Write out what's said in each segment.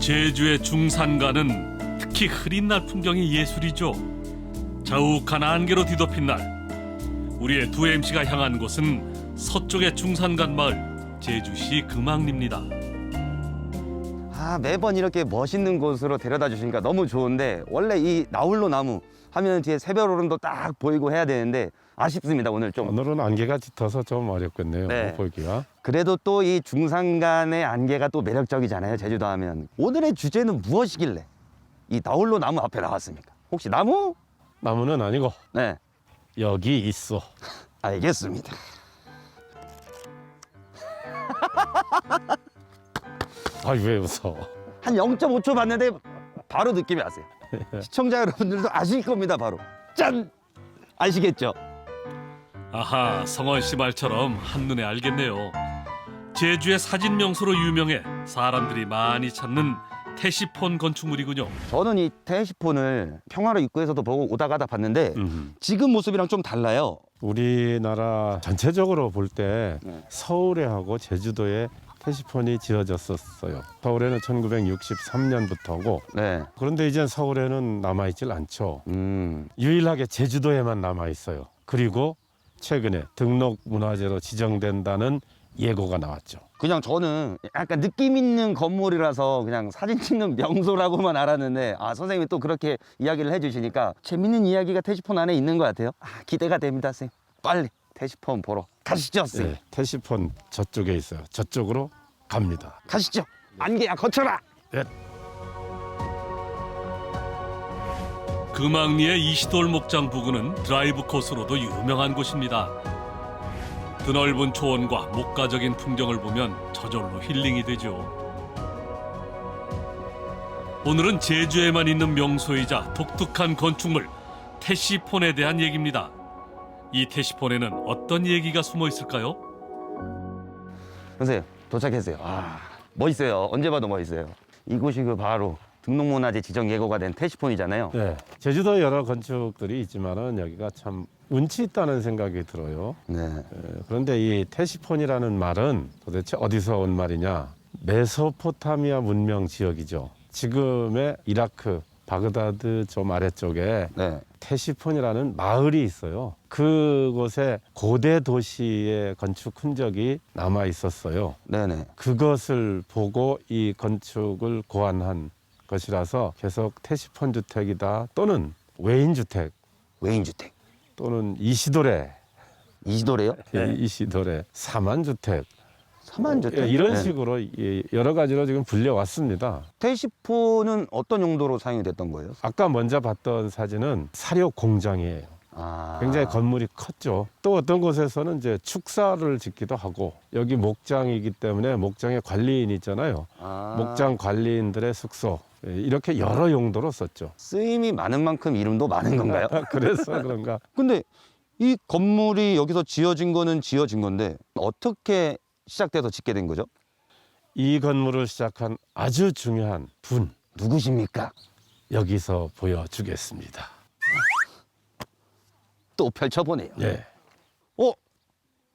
제주의 중산가는 특히 흐린 날 풍경이 예술이죠. 자욱한 안개로 뒤덮인 날, 우리의 두 MC가 향한 곳은 서쪽의 중산간 마을 제주시 금왕리입니다. 매번 이렇게 멋있는 곳으로 데려다 주시니까 너무 좋은데, 원래 이 나홀로 나무 하면 뒤에 새별오름도 딱 보이고 해야 되는데 아쉽습니다. 오늘은 안개가 짙어서 좀 어렵겠네요. 네. 보기가. 그래도 또 이 중산간의 안개가 또 매력적이잖아요. 제주도 하면. 오늘의 주제는 무엇이길래 이 나홀로 나무 앞에 나왔습니까? 혹시 나무? 나무는 아니고 네, 여기 있어. 알겠습니다. 왜 웃어? 한 0.5초 봤는데 바로 느낌이 왔어요. 시청자 여러분들도 아실 겁니다. 바로 짠! 아시겠죠? 아하, 성원 씨 말처럼 한눈에 알겠네요. 제주의 사진 명소로 유명해 사람들이 많이 찾는 테시폰 건축물이군요. 저는 이 테시폰을 평화로 입구에서도 보고 오다 가다 봤는데 지금 모습이랑 좀 달라요. 우리나라 전체적으로 볼 때 네. 서울에하고 제주도에 테시폰이 지어졌었어요. 서울에는 1963년부터고 네. 그런데 이젠 서울에는 남아있질 않죠. 음. 유일하게 제주도에만 남아있어요. 그리고 최근에 등록문화재로 지정된다는 예고가 나왔죠. 그냥 저는 약간 느낌 있는 건물이라서 그냥 사진 찍는 명소라고만 알았는데, 선생님이 또 그렇게 이야기를 해주시니까 재밌는 이야기가 테시폰 안에 있는 것 같아요. 기대가 됩니다, 선생님. 빨리 테시폰 보러 가시죠, 선생님. 네, 테시폰 저쪽에 있어요. 저쪽으로 갑니다. 가시죠. 안개야 거쳐라. 네. 금왕리의 이시돌 목장 부근은 드라이브 코스로도 유명한 곳입니다. 드넓은 초원과 목가적인 풍경을 보면 저절로 힐링이 되죠. 오늘은 제주에만 있는 명소이자 독특한 건축물 테시폰에 대한 얘기입니다. 이 테시폰에는 어떤 얘기가 숨어 있을까요? 선생님 도착했어요. 멋있어요. 언제 봐도 멋있어요. 이곳이 바로 등록문화재 지정 예고가 된 테시폰이잖아요. 네, 제주도에 여러 건축들이 있지만은 여기가 참 운치 있다는 생각이 들어요. 네. 그런데 이 테시폰이라는 말은 도대체 어디서 온 말이냐? 메소포타미아 문명 지역이죠. 지금의 이라크 바그다드 좀 아래쪽에 네. 테시폰이라는 마을이 있어요. 그곳에 고대 도시의 건축 흔적이 남아 있었어요. 네네. 그것을 보고 이 건축을 고안한 것이라서 계속 테시폰 주택이다 또는 외인 주택 외인주택. 또는 이시도레 이시도래요? 이시도레 사만주택 사만주택. 이런 네. 식으로 여러 가지로 지금 불려왔습니다. 테시폰은 어떤 용도로 사용이 됐던 거예요? 아까 먼저 봤던 사진은 사료 공장이에요. 굉장히 건물이 컸죠. 또 어떤 곳에서는 이제 축사를 짓기도 하고, 여기 목장이기 때문에 목장의 관리인 있잖아요. 목장 관리인들의 숙소, 이렇게 여러 용도로 썼죠. 쓰임이 많은 만큼 이름도 많은 건가요? 그래서 그런가. 근데 이 건물이 여기서 지어진 거는 지어진 건데 어떻게 시작돼서 짓게 된 거죠? 이 건물을 시작한 아주 중요한 분, 누구십니까? 여기서 보여주겠습니다. 또 펼쳐보네요. 예,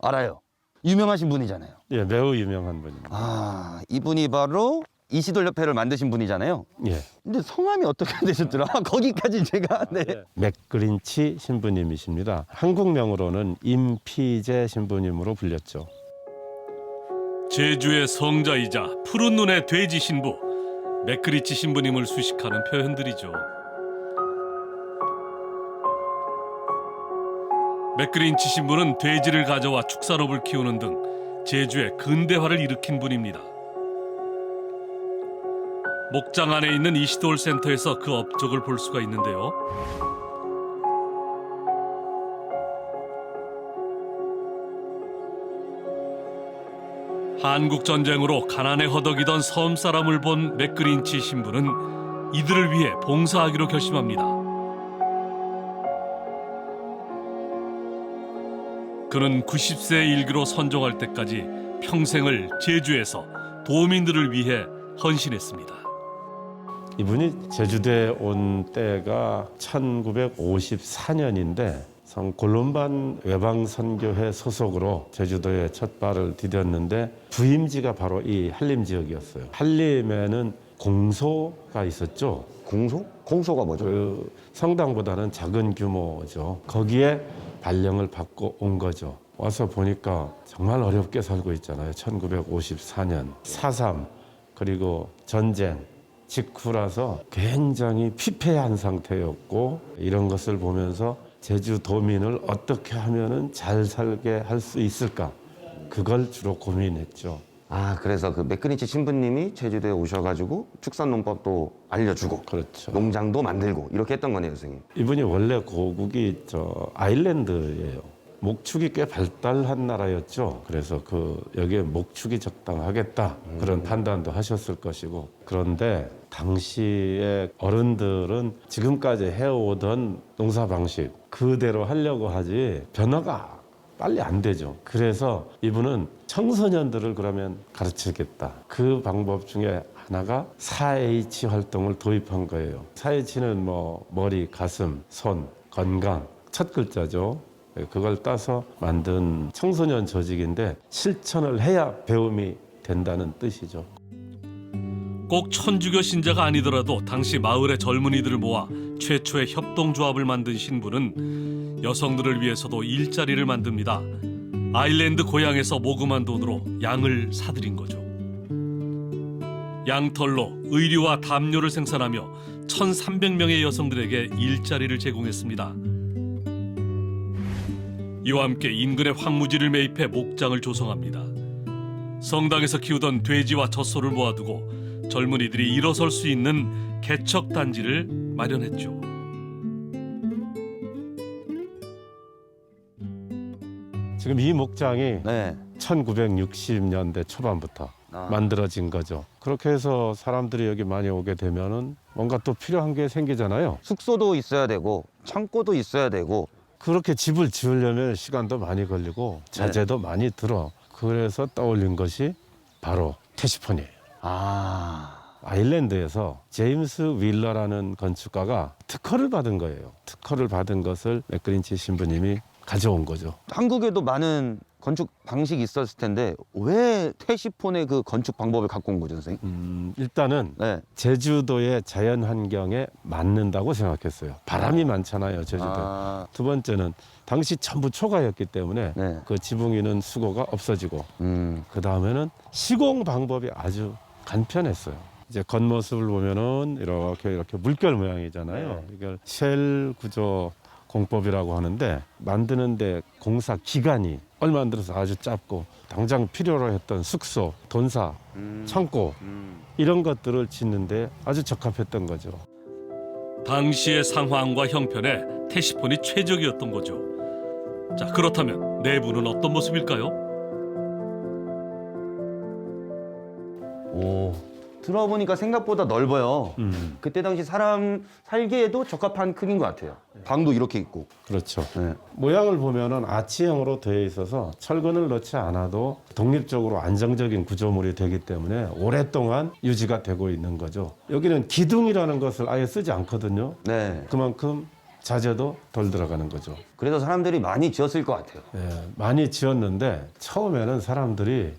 알아요. 유명하신 분이잖아요. 예, 매우 유명한 분입니다. 이분이 바로 이시돌 협회를 만드신 분이잖아요. 예, 근데 성함이 어떻게 되셨더라? 거기까지 제가 맥그린치 신부님이십니다. 한국명으로는 임피제 신부님으로 불렸죠. 제주의 성자이자 푸른 눈의 돼지 신부 맥그리치 신부님을 수식하는 표현들이죠. 맥그린치 신부는 돼지를 가져와 축산업을 키우는 등 제주의 근대화를 일으킨 분입니다. 목장 안에 있는 이시돌 센터에서 그 업적을 볼 수가 있는데요. 한국 전쟁으로 가난에 허덕이던 섬 사람을 본 맥그린치 신부는 이들을 위해 봉사하기로 결심합니다. 그는 90세의 일기로 선종할 때까지 평생을 제주에서 도민들을 위해 헌신했습니다. 이분이 제주도에 온 때가 1954년인데 성 골룸반 외방선교회 소속으로 제주도에 첫 발을 디뎠는데 부임지가 바로 이 한림 지역이었어요. 한림에는 공소가 있었죠. 공소? 공소가 뭐죠? 그 성당보다는 작은 규모죠. 거기에 발령을 받고 온 거죠. 와서 보니까 정말 어렵게 살고 있잖아요. 1954년 4.3 그리고 전쟁 직후라서 굉장히 피폐한 상태였고 이런 것을 보면서 제주도민을 어떻게 하면은 잘 살게 할 수 있을까? 그걸 주로 고민했죠. 아, 그래서 그 맥그린치 신부님이 제주도에 오셔가지고 축산농법도 알려주고 그렇죠. 농장도 만들고 이렇게 했던 거네요, 선생님. 이분이 원래 고국이 아일랜드예요. 목축이 꽤 발달한 나라였죠. 그래서 여기에 목축이 적당하겠다 그런 판단도 하셨을 것이고 그런데 당시에 어른들은 지금까지 해오던 농사 방식 그대로 하려고 하지 변화가 빨리 안 되죠. 그래서 이분은 청소년들을 그러면 가르치겠다. 그 방법 중에 하나가 4H 활동을 도입한 거예요. 4H는 머리, 가슴, 손, 건강 첫 글자죠. 그걸 따서 만든 청소년 조직인데 실천을 해야 배움이 된다는 뜻이죠. 꼭 천주교 신자가 아니더라도 당시 마을의 젊은이들을 모아 최초의 협동조합을 만든 신부는 여성들을 위해서도 일자리를 만듭니다. 아일랜드 고향에서 모금한 돈으로 양을 사들인 거죠. 양털로 의류와 담요를 생산하며 1,300명의 여성들에게 일자리를 제공했습니다. 이와 함께 인근의 황무지를 매입해 목장을 조성합니다. 성당에서 키우던 돼지와 젖소를 모아두고 젊은이들이 일어설 수 있는 개척단지를 마련했죠. 지금 이 목장이 네. 1960년대 초반부터 만들어진 거죠. 그렇게 해서 사람들이 여기 많이 오게 되면은 뭔가 또 필요한 게 생기잖아요. 숙소도 있어야 되고 창고도 있어야 되고 그렇게 집을 지으려면 시간도 많이 걸리고 자재도 많이 들어. 그래서 떠올린 것이 바로 테시폰이에요. 아일랜드에서 제임스 윌러라는 건축가가 특허를 받은 거예요. 특허를 받은 것을 맥그린치 신부님이 가져온 거죠. 한국에도 많은 건축 방식이 있었을 텐데 왜 테시폰의 그 건축 방법을 갖고 온 거죠, 선생님? 일단은 네. 제주도의 자연 환경에 맞는다고 생각했어요. 바람이 많잖아요, 제주도. 두 번째는 당시 전부 초가였기 때문에 네. 그 지붕 위는 수고가 없어지고 그 다음에는 시공 방법이 아주 간편했어요. 이제 겉모습을 보면은 이렇게 물결 모양이잖아요. 이걸 쉘 구조 공법이라고 하는데 만드는데 공사 기간이 얼마 안 들어서 아주 짧고 당장 필요로 했던 숙소, 돈사, 창고 이런 것들을 짓는데 아주 적합했던 거죠. 당시의 상황과 형편에 테시폰이 최적이었던 거죠. 자, 그렇다면 내부는 어떤 모습일까요? 오, 들어보니까 생각보다 넓어요. 그때 당시 사람 살기에도 적합한 크기인 것 같아요. 방도 이렇게 있고. 그렇죠. 네. 모양을 보면은 아치형으로 되어 있어서 철근을 넣지 않아도 독립적으로 안정적인 구조물이 되기 때문에 오랫동안 유지가 되고 있는 거죠. 여기는 기둥이라는 것을 아예 쓰지 않거든요. 네. 그만큼 자재도 덜 들어가는 거죠. 그래서 사람들이 많이 지었을 것 같아요. 많이 지었는데 처음에는 사람들이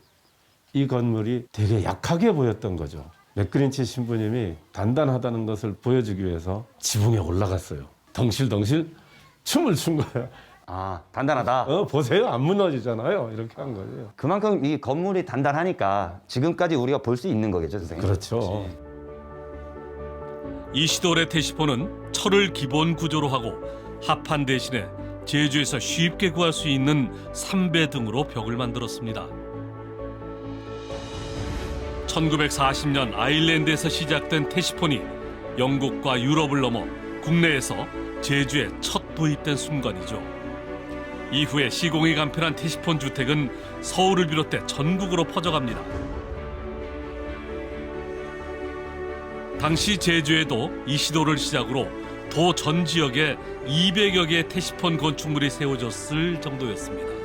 이 건물이 되게 약하게 보였던 거죠. 맥그린치 신부님이 단단하다는 것을 보여주기 위해서 지붕에 올라갔어요. 덩실덩실 춤을 춘 거예요. 아, 단단하다. 보세요, 안 무너지잖아요. 이렇게 한 거예요. 그만큼 이 건물이 단단하니까 지금까지 우리가 볼 수 있는 거겠죠, 선생님? 그렇죠. 이시돌의 테시폰은 철을 기본 구조로 하고 합판 대신에 제주에서 쉽게 구할 수 있는 삼배 등으로 벽을 만들었습니다. 1940년 아일랜드에서 시작된 테시폰이 영국과 유럽을 넘어 국내에서 제주에 첫 도입된 순간이죠. 이후에 시공이 간편한 테시폰 주택은 서울을 비롯해 전국으로 퍼져갑니다. 당시 제주에도 이시도를 시작으로 도 전 지역에 200여 개의 테시폰 건축물이 세워졌을 정도였습니다.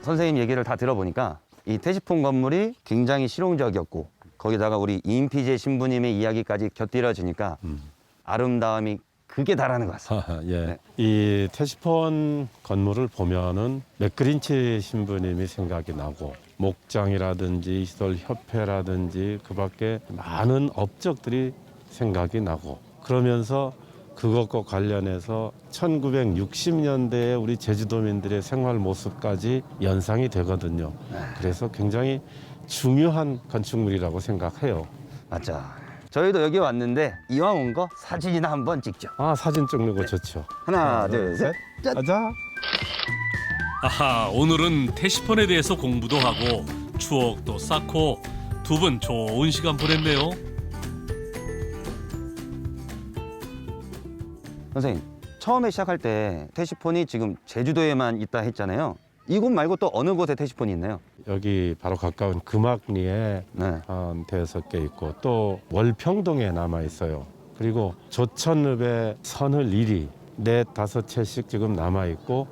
선생님 얘기를 다 들어보니까 이 테시폰 건물이 굉장히 실용적이었고 거기다가 우리 이인피제 신부님의 이야기까지 곁들여지니까 아름다움이 그게 다라는 것 같습니다. 예. 네. 이 테시폰 건물을 보면은 맥그린치 신부님이 생각이 나고 목장이라든지 시설협회라든지 그밖에 많은 업적들이 생각이 나고 그러면서 그것과 관련해서 1960년대에 우리 제주도민들의 생활 모습까지 연상이 되거든요. 그래서 굉장히 중요한 건축물이라고 생각해요. 맞죠. 저희도 여기 왔는데 이왕 온 거 사진이나 한번 찍죠. 아, 사진 찍는 거 좋죠. 하나, 둘, 셋. 짠. 가자. 아하, 오늘은 테시폰에 대해서 공부도 하고 추억도 쌓고 두 분 좋은 시간 보냈네요. 선생님, 처음에 시작할 때 테시폰이 지금 제주도에만 있다 했잖아요. 이곳 말고 또 어느 곳에 테시폰이 있나요? 여기 바로 가까운 금악리에 네. 한 대여섯 개 있고 또 월평동에 남아 있어요. 그리고 조천읍에 선을 1이 넷 다섯 채씩 지금 남아 있고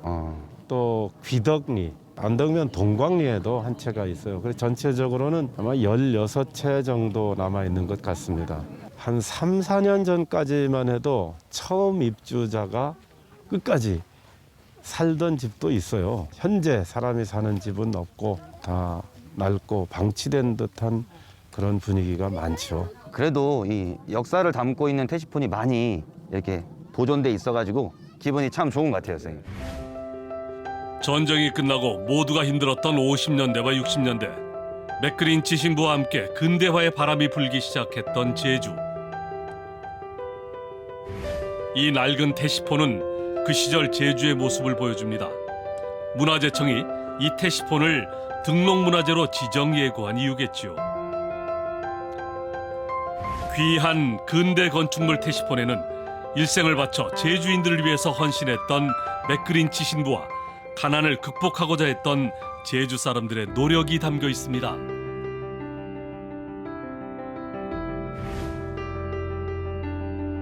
또 귀덕리 안덕면 동광리에도 한 채가 있어요. 그래서 전체적으로는 아마 16채 정도 남아 있는 것 같습니다. 한 3, 4년 전까지만 해도 처음 입주자가 끝까지 살던 집도 있어요. 현재 사람이 사는 집은 없고 다 낡고 방치된 듯한 그런 분위기가 많죠. 그래도 이 역사를 담고 있는 테시폰이 많이 이렇게 보존돼 있어가지고 기분이 참 좋은 것 같아요, 선생님. 전쟁이 끝나고 모두가 힘들었던 50년대와 60년대, 맥그린치 신부와 함께 근대화의 바람이 불기 시작했던 제주. 이 낡은 테시폰은 그 시절 제주의 모습을 보여줍니다. 문화재청이 이 테시폰을 등록문화재로 지정 예고한 이유겠지요. 귀한 근대 건축물 테시폰에는 일생을 바쳐 제주인들을 위해서 헌신했던 맥그린치 신부와 가난을 극복하고자 했던 제주 사람들의 노력이 담겨 있습니다.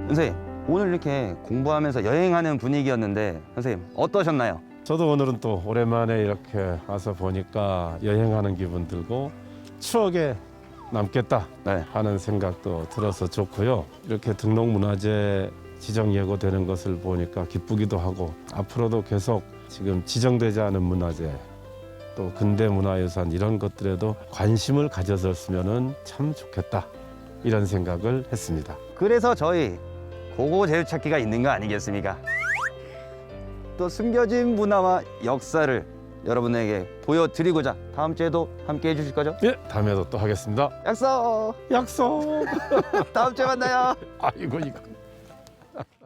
선생님, 오늘 이렇게 공부하면서 여행하는 분위기였는데 선생님 어떠셨나요? 저도 오늘은 또 오랜만에 이렇게 와서 보니까 여행하는 기분 들고 추억에 남겠다 네. 하는 생각도 들어서 좋고요. 이렇게 등록문화재 지정 예고되는 것을 보니까 기쁘기도 하고 앞으로도 계속 지금 지정되지 않은 문화재 또 근대문화유산 이런 것들에도 관심을 가져줬으면 참 좋겠다 이런 생각을 했습니다. 그래서 저희 고고 제주찾기가 있는 거 아니겠습니까? 또 숨겨진 문화와 역사를 여러분에게 보여드리고자 다음 주에도 함께 해주실 거죠? 예, 다음에도 또 하겠습니다. 약속! 약속. 다음 주에 만나요! 아이고 이거.